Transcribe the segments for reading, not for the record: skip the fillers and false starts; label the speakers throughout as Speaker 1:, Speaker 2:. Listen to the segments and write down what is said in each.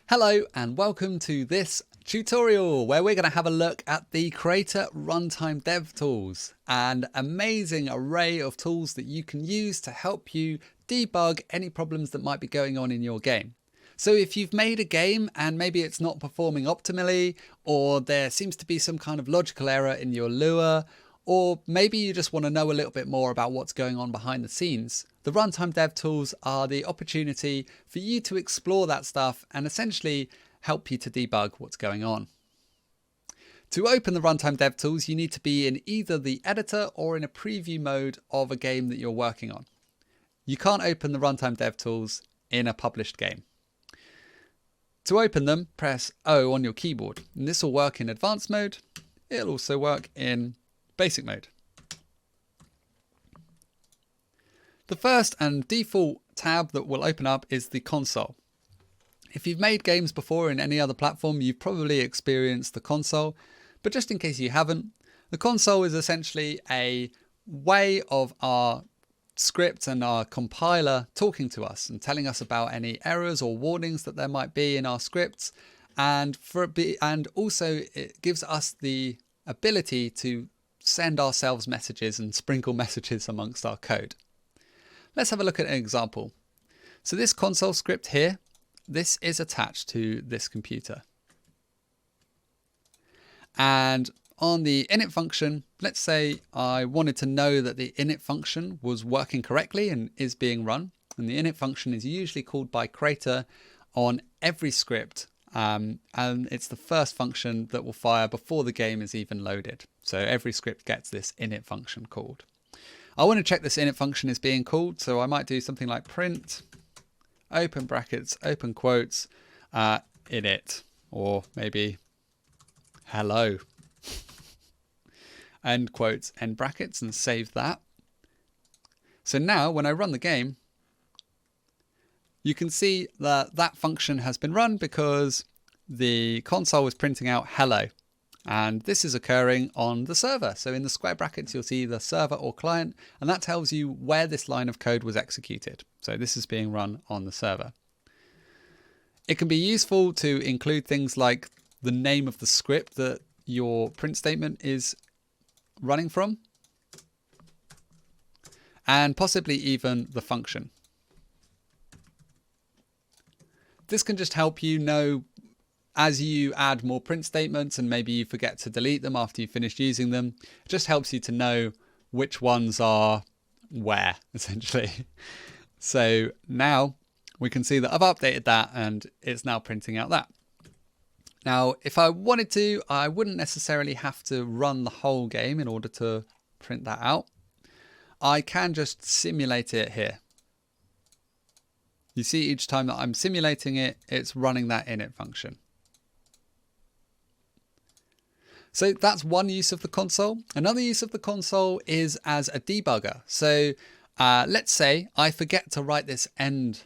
Speaker 1: Hello and welcome to this tutorial where we're going to have a look at the Crayta runtime dev tools, an amazing array of tools that you can use to help you debug any problems that might be going on in your game. So if you've made a game and maybe it's not performing optimally, or there seems to be some kind of logical error in your Lua, or maybe you just want to know a little bit more about what's going on behind the scenes, the runtime dev tools are the opportunity for you to explore that stuff and essentially help you to debug what's going on. To open the runtime dev tools, you need to be in either the editor or in a preview mode of a game that you're working on. You can't open the runtime dev tools in a published game. To open them, press O on your keyboard, and this will work in advanced mode. It'll also work in basic mode. The first and default tab that will open up is the console. If you've made games before in any other platform, you've probably experienced the console, but just in case you haven't, the console is essentially a way of our script and our compiler talking to us and telling us about any errors or warnings that there might be in our scripts, and also it gives us the ability to send ourselves messages and sprinkle messages amongst our code. Let's have a look at an example. So this console script here, this is attached to this computer. And on the init function, let's say I wanted to know that the init function was working correctly and is being run. And the init function is usually called by Crayta on every script. And it's the first function that will fire before the game is even loaded. So every script gets this init function called. I want to check this init function is being called, so I might do something like print, open brackets, open quotes, init, or maybe hello, end quotes, end brackets, and save that. So now when I run the game, you can see that that function has been run because the console is printing out hello. And this is occurring on the server. So in the square brackets, you'll see the server or client, and that tells you where this line of code was executed. So this is being run on the server. It can be useful to include things like the name of the script that your print statement is running from, and possibly even the function. This can just help you know as you add more print statements and maybe you forget to delete them after you've finished using them. It just helps you to know which ones are where, essentially. So now we can see that I've updated that and it's now printing out that. Now, if I wanted to, I wouldn't necessarily have to run the whole game in order to print that out. I can just simulate it here. You see each time that I'm simulating it, it's running that init function. So that's one use of the console. Another use of the console is as a debugger. So let's say I forget to write this end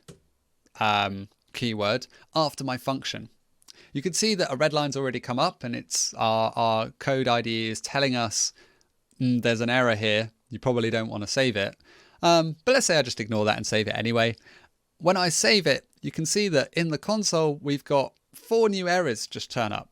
Speaker 1: keyword after my function. You can see that a red line's already come up and it's our code ID is telling us there's an error here. You probably don't want to save it. But let's say I just ignore that and save it anyway. When I save it, you can see that in the console, we've got 4 new errors just turn up.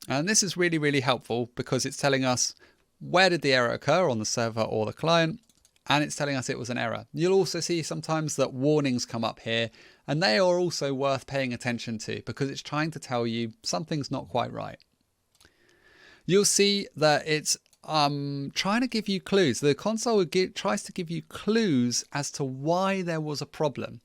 Speaker 1: And this is really, really helpful because it's telling us where did the error occur on the server or the client, and it's telling us it was an error. You'll also see sometimes that warnings come up here, and they are also worth paying attention to because it's trying to tell you something's not quite right. You'll see that it's trying to give you clues. The console tries to give you clues as to why there was a problem.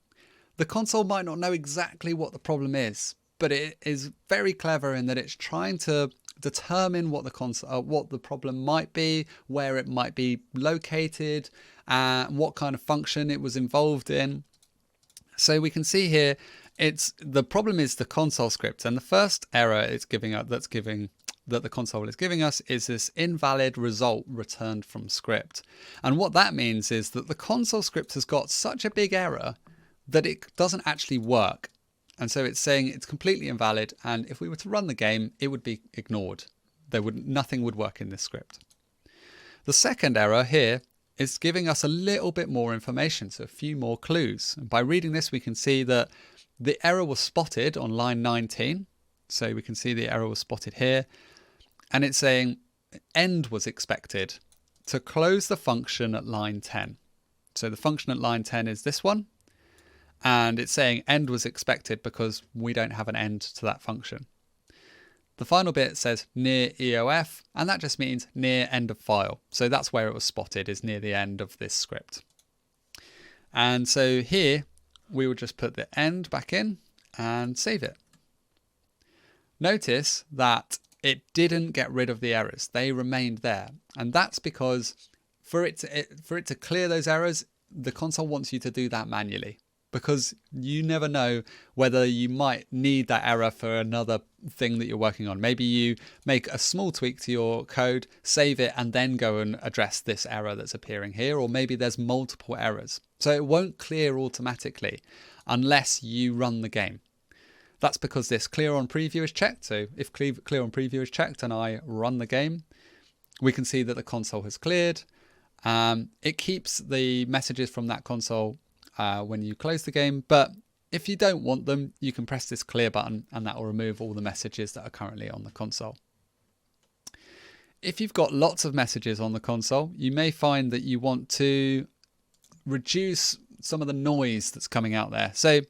Speaker 1: The console might not know exactly what the problem is, but it is very clever in that it's trying to determine what the problem might be, where it might be located, and what kind of function it was involved in. So we can see here, the problem is the console script, and the first error it's giving up that the console is giving us is this invalid result returned from script. And what that means is that the console script has got such a big error that it doesn't actually work. And so it's saying it's completely invalid, and if we were to run the game, it would be ignored. Nothing would work in this script. The second error here is giving us a little bit more information, so a few more clues. And by reading this, we can see that the error was spotted on line 19. So we can see the error was spotted here. And it's saying end was expected to close the function at line 10. So the function at line 10 is this one. And it's saying end was expected because we don't have an end to that function. The final bit says near EOF, and that just means near end of file. So that's where it was spotted, is near the end of this script. And so here we will just put the end back in and save it. Notice that it didn't get rid of the errors. They remained there. And that's because for it to clear those errors, the console wants you to do that manually, because you never know whether you might need that error for another thing that you're working on. Maybe you make a small tweak to your code, save it, and then go and address this error that's appearing here, or maybe there's multiple errors. So it won't clear automatically unless you run the game. That's because this clear on preview is checked. So if clear on preview is checked and I run the game, we can see that the console has cleared. It keeps the messages from that console when you close the game, but if you don't want them, you can press this clear button and that will remove all the messages that are currently on the console. If you've got lots of messages on the console, you may find that you want to reduce some of the noise that's coming out there. So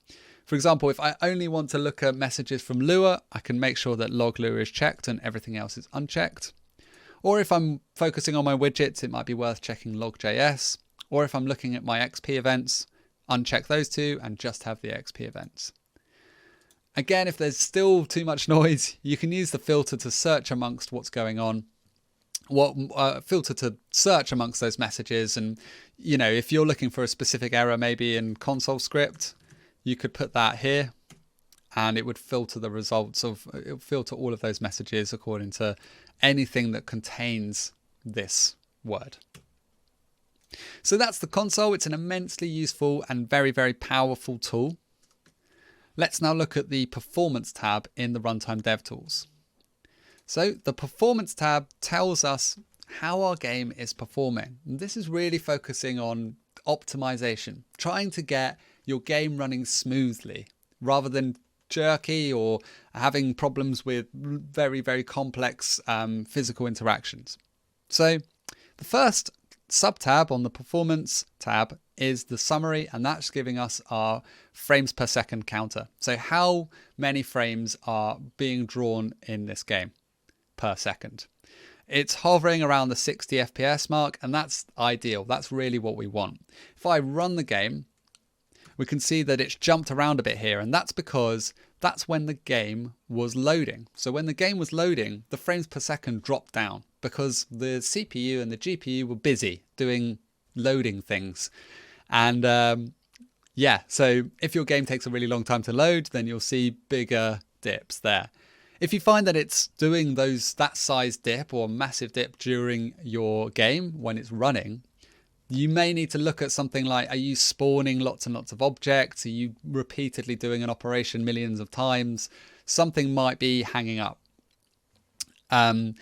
Speaker 1: for example, if I only want to look at messages from Lua, I can make sure that log Lua is checked and everything else is unchecked. Or if I'm focusing on my widgets, it might be worth checking log.js. Or if I'm looking at my XP events, uncheck those two and just have the XP events. Again, if there's still too much noise, you can use the filter to search amongst what's going on. Filter to search amongst those messages. And, you know, if you're looking for a specific error, maybe in console script, you could put that here and it would filter the results of, it would filter all of those messages according to anything that contains this word. So that's the console. It's an immensely useful and very, very powerful tool. Let's now look at the Performance tab in the Runtime DevTools. So the Performance tab tells us how our game is performing. And this is really focusing on optimization, trying to get your game running smoothly rather than jerky or having problems with very, very complex physical interactions. So the first sub-tab on the Performance tab is the summary, and that's giving us our frames per second counter. So how many frames are being drawn in this game per second. It's hovering around the 60 FPS mark, and that's ideal. That's really what we want. If I run the game, we can see that it's jumped around a bit here, and that's because that's when the game was loading. So when the game was loading, the frames per second dropped down because the CPU and the GPU were busy doing loading things. And yeah, so if your game takes a really long time to load, then you'll see bigger dips there. If you find that it's doing that size dip or massive dip during your game when it's running, you may need to look at something like, are you spawning lots and lots of objects? Are you repeatedly doing an operation millions of times? Something might be hanging up the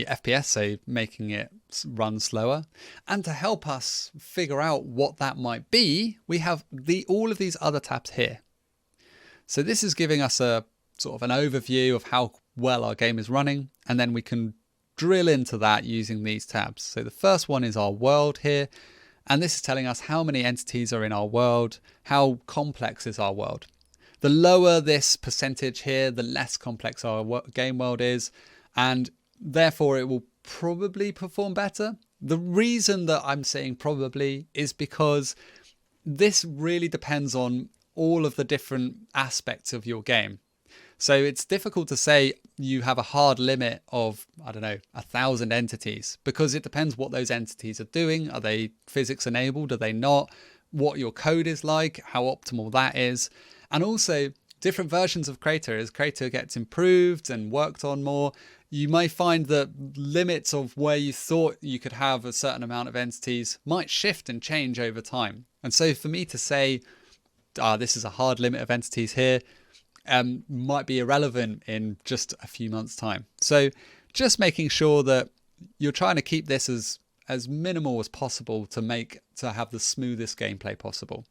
Speaker 1: FPS, so making it run slower. And to help us figure out what that might be, we have all of these other tabs here. So this is giving us a sort of an overview of how well our game is running, and then we can drill into that using these tabs. So the first one is our world here, and this is telling us how many entities are in our world, how complex is our world. The lower this percentage here, the less complex our game world is, and therefore it will probably perform better. The reason that I'm saying probably is because this really depends on all of the different aspects of your game. So it's difficult to say you have a hard limit of, I don't know, 1,000 entities, because it depends what those entities are doing. Are they physics enabled? Are they not? What your code is like, how optimal that is. And also different versions of Crayta, as Crayta gets improved and worked on more, you may find that limits of where you thought you could have a certain amount of entities might shift and change over time. And so for me to say, this is a hard limit of entities here, might be irrelevant in just a few months' time. So just making sure that you're trying to keep this as minimal as possible to have the smoothest gameplay possible.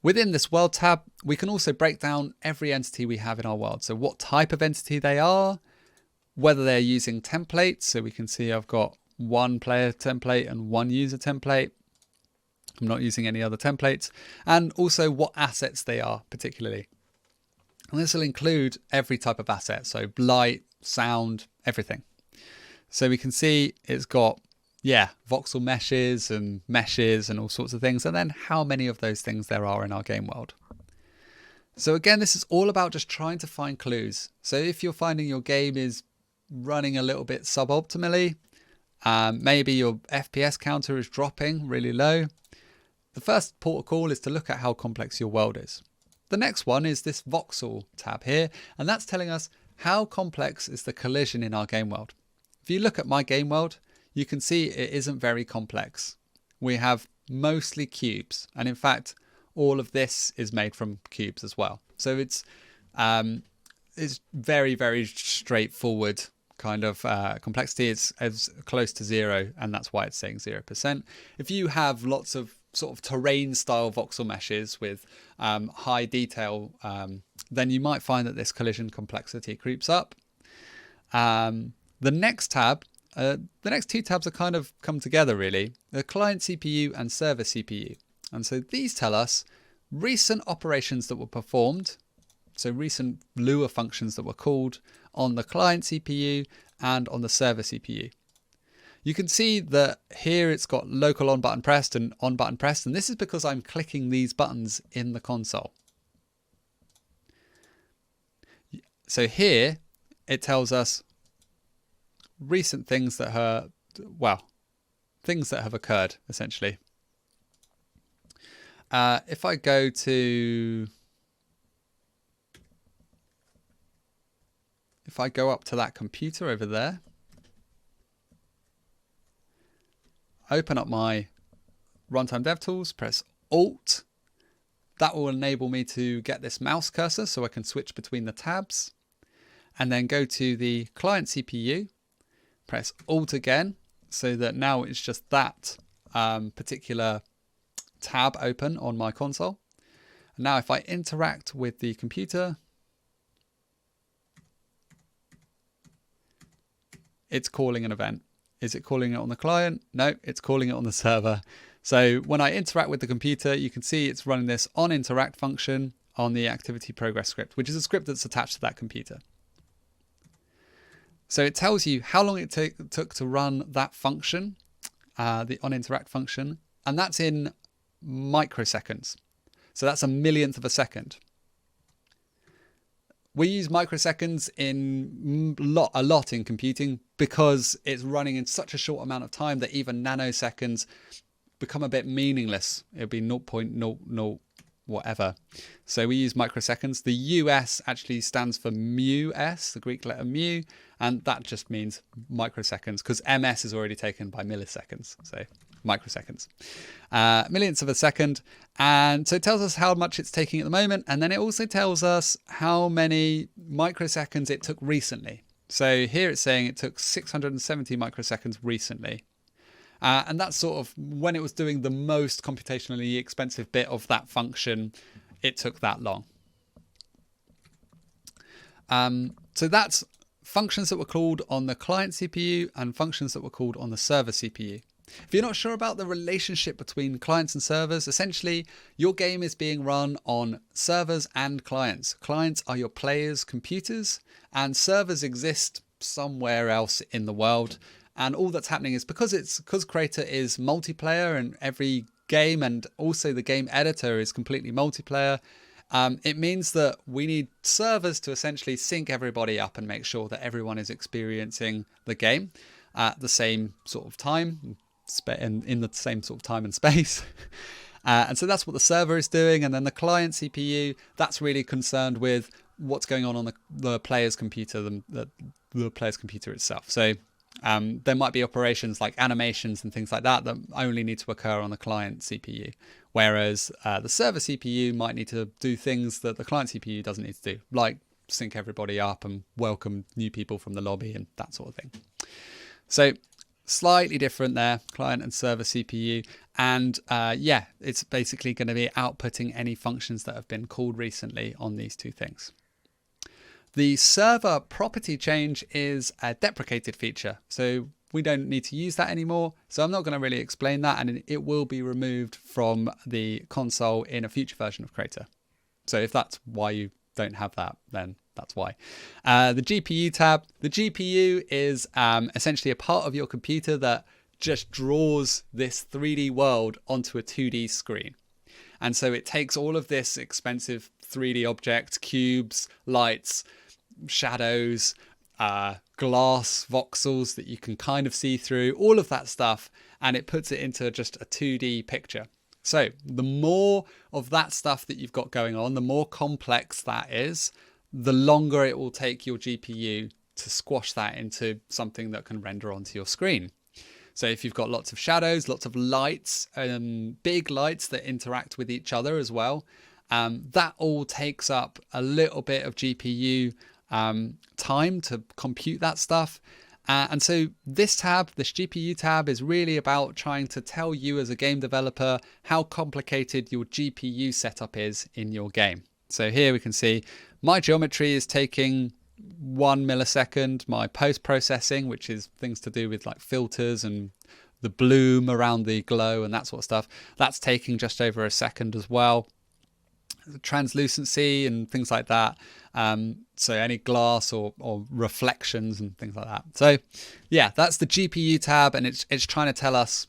Speaker 1: Within this world tab, we can also break down every entity we have in our world. So what type of entity they are, whether they're using templates. So we can see I've got one player template and one user template. I'm not using any other templates. And also what assets they are particularly. And this will include every type of asset. So light, sound, everything. So we can see it's got, voxel meshes and all sorts of things. And then how many of those things there are in our game world. So again, this is all about just trying to find clues. So if you're finding your game is running a little bit suboptimally, maybe your FPS counter is dropping really low, the first port of call is to look at how complex your world is. The next one is this voxel tab here, and that's telling us how complex is the collision in our game world. If you look at my game world, you can see it isn't very complex. We have mostly cubes, and in fact, all of this is made from cubes as well. So it's very, very straightforward kind of complexity. It's as close to 0, and that's why it's saying 0%. If you have lots of sort of terrain style voxel meshes with high detail, then you might find that this collision complexity creeps up. The next tab, the next two tabs are kind of come together really, the client CPU and server CPU. And so these tell us recent operations that were performed, so recent Lua functions that were called on the client CPU and on the server CPU. You can see that here it's got local on button pressed and on button pressed, and this is because I'm clicking these buttons in the console. So here it tells us recent things that are, things that have occurred essentially. If I go up to that computer over there, open up my runtime DevTools, press Alt. That will enable me to get this mouse cursor so I can switch between the tabs. And then go to the client CPU, press Alt again, so that now it's just that particular tab open on my console. And now if I interact with the computer, it's calling an event. Is it calling it on the client? No, it's calling it on the server. So when I interact with the computer, you can see it's running this onInteract function on the activity progress script, which is a script that's attached to that computer. So it tells you how long it took to run that function, the onInteract function, and that's in microseconds. So that's a millionth of a second. We use microseconds a lot in computing because it's running in such a short amount of time that even nanoseconds become a bit meaningless. It'll be 0.00 whatever. So we use microseconds. The US actually stands for µs, the Greek letter mu, and that just means microseconds because ms is already taken by milliseconds. So microseconds, millionths of a second. And so it tells us how much it's taking at the moment. And then it also tells us how many microseconds it took recently. So here it's saying it took 670 microseconds recently. And that's sort of when it was doing the most computationally expensive bit of that function, it took that long. So that's functions that were called on the client CPU and functions that were called on the server CPU. If you're not sure about the relationship between clients and servers, essentially your game is being run on servers and clients. Clients are your players' computers and servers exist somewhere else in the world. And all that's happening is because Crayta is multiplayer and every game and also the game editor is completely multiplayer, it means that we need servers to essentially sync everybody up and make sure that everyone is experiencing the game at the same sort of time, in the same sort of time and space. And so that's what the server is doing. And then the client CPU, that's really concerned with what's going on the player's computer, the player's computer itself. So there might be operations like animations and things like that only need to occur on the client CPU, whereas the server CPU might need to do things that the client CPU doesn't need to do, like sync everybody up and welcome new people from the lobby and that sort of thing. So slightly different there, client and server CPU. And yeah, it's basically going to be outputting any functions that have been called recently on these two things. The server property change is a deprecated feature, so we don't need to use that anymore. So I'm not going to really explain that, and it will be removed from the console in a future version of Crayta. So if that's why you don't have that, then that's why. The GPU tab. The GPU is essentially a part of your computer that just draws this 3D world onto a 2D screen. And so it takes all of this expensive 3D objects, cubes, lights, shadows, glass voxels that you can kind of see through, all of that stuff, and it puts it into just a 2D picture. So the more of that stuff that you've got going on, the more complex that is, the longer it will take your GPU to squash that into something that can render onto your screen. So if you've got lots of shadows, lots of lights, big lights that interact with each other as well, that all takes up a little bit of GPU time to compute that stuff. And so this tab, this GPU tab, is really about trying to tell you as a game developer how complicated your GPU setup is in your game. So here we can see my geometry is taking 1 millisecond, my post-processing, which is things to do with like filters and the bloom around the glow and that sort of stuff, that's taking just over a second as well. The translucency and things like that. So any glass or reflections and things like that. So yeah, that's the GPU tab, and it's trying to tell us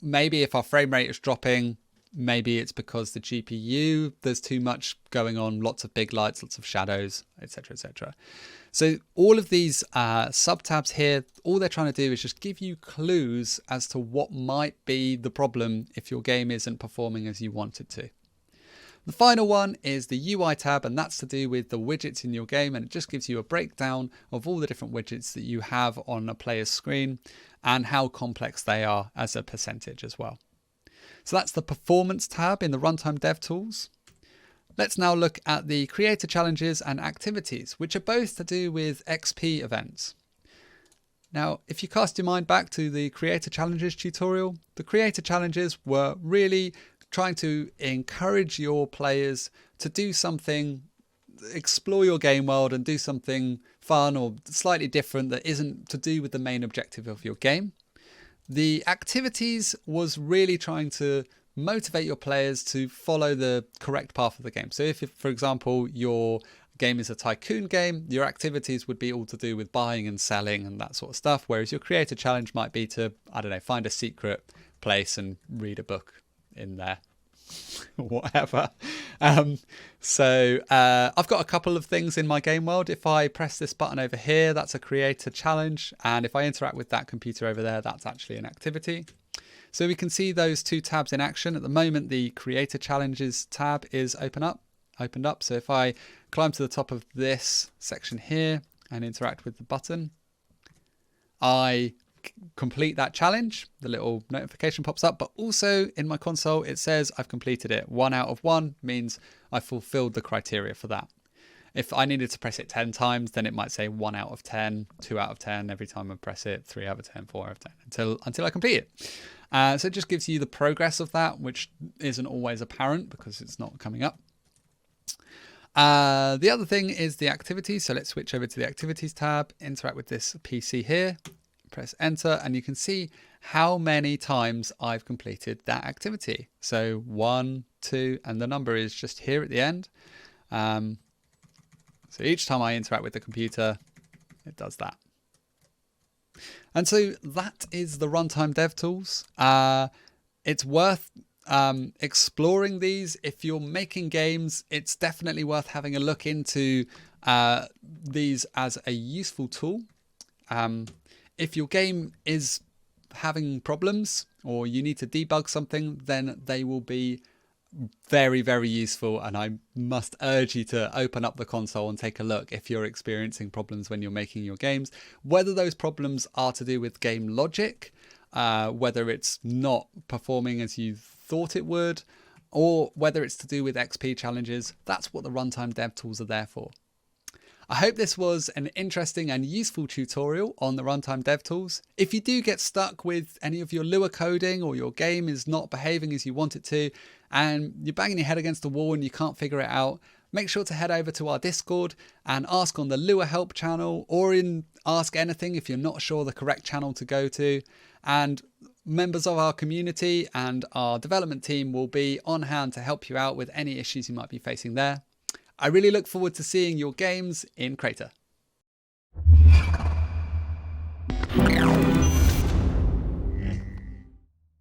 Speaker 1: maybe if our frame rate is dropping, maybe it's because the GPU, there's too much going on, lots of big lights, lots of shadows, etc., etc. So all of these sub-tabs here, all they're trying to do is just give you clues as to what might be the problem if your game isn't performing as you want it to. The final one is the UI tab, and that's to do with the widgets in your game, and it just gives you a breakdown of all the different widgets that you have on a player's screen and how complex they are as a percentage as well. So that's the performance tab in the runtime dev tools. Let's now look at the creator challenges and activities, which are both to do with XP events. Now, if you cast your mind back to the creator challenges tutorial, the creator challenges were really trying to encourage your players to do something, explore your game world and do something fun or slightly different that isn't to do with the main objective of your game. The activities was really trying to motivate your players to follow the correct path of the game. So if, for example, your game is a tycoon game, your activities would be all to do with buying and selling and that sort of stuff, whereas your creator challenge might be to, I don't know, find a secret place and read a book in there. Whatever. So I've got a couple of things in my game world. If I press this button over here, that's a creator challenge, and if I interact with that computer over there, that's actually an activity. So we can see those two tabs in action. At the moment, the creator challenges tab is opened up. So if I climb to the top of this section here and interact with the button, I complete that challenge, the little notification pops up, but also in my console it says I've completed it. 1 out of 1 means I fulfilled the criteria for that. If I needed to press it 10 times, then it might say 1 out of 10, 2 out of 10 every time I press it, 3 out of 10, 4 out of 10 until I complete it. So it just gives you the progress of that, which isn't always apparent because it's not coming up. The other thing is the activities. So let's switch over to the activities tab, interact with this PC here, press enter, and you can see how many times I've completed that activity. So 1, 2, and the number is just here at the end. So each time I interact with the computer, it does that. And so that is the runtime dev tools. It's worth exploring these. If you're making games, it's definitely worth having a look into these as a useful tool. If your game is having problems or you need to debug something, then they will be very, very useful. And I must urge you to open up the console and take a look if you're experiencing problems when you're making your games, whether those problems are to do with game logic, whether it's not performing as you thought it would, or whether it's to do with XP challenges. That's what the runtime dev tools are there for. I hope this was an interesting and useful tutorial on the runtime dev tools. If you do get stuck with any of your Lua coding, or your game is not behaving as you want it to, and you're banging your head against the wall and you can't figure it out, make sure to head over to our Discord and ask on the Lua help channel, or in Ask Anything if you're not sure the correct channel to go to. And members of our community and our development team will be on hand to help you out with any issues you might be facing there. I really look forward to seeing your games in Crayta.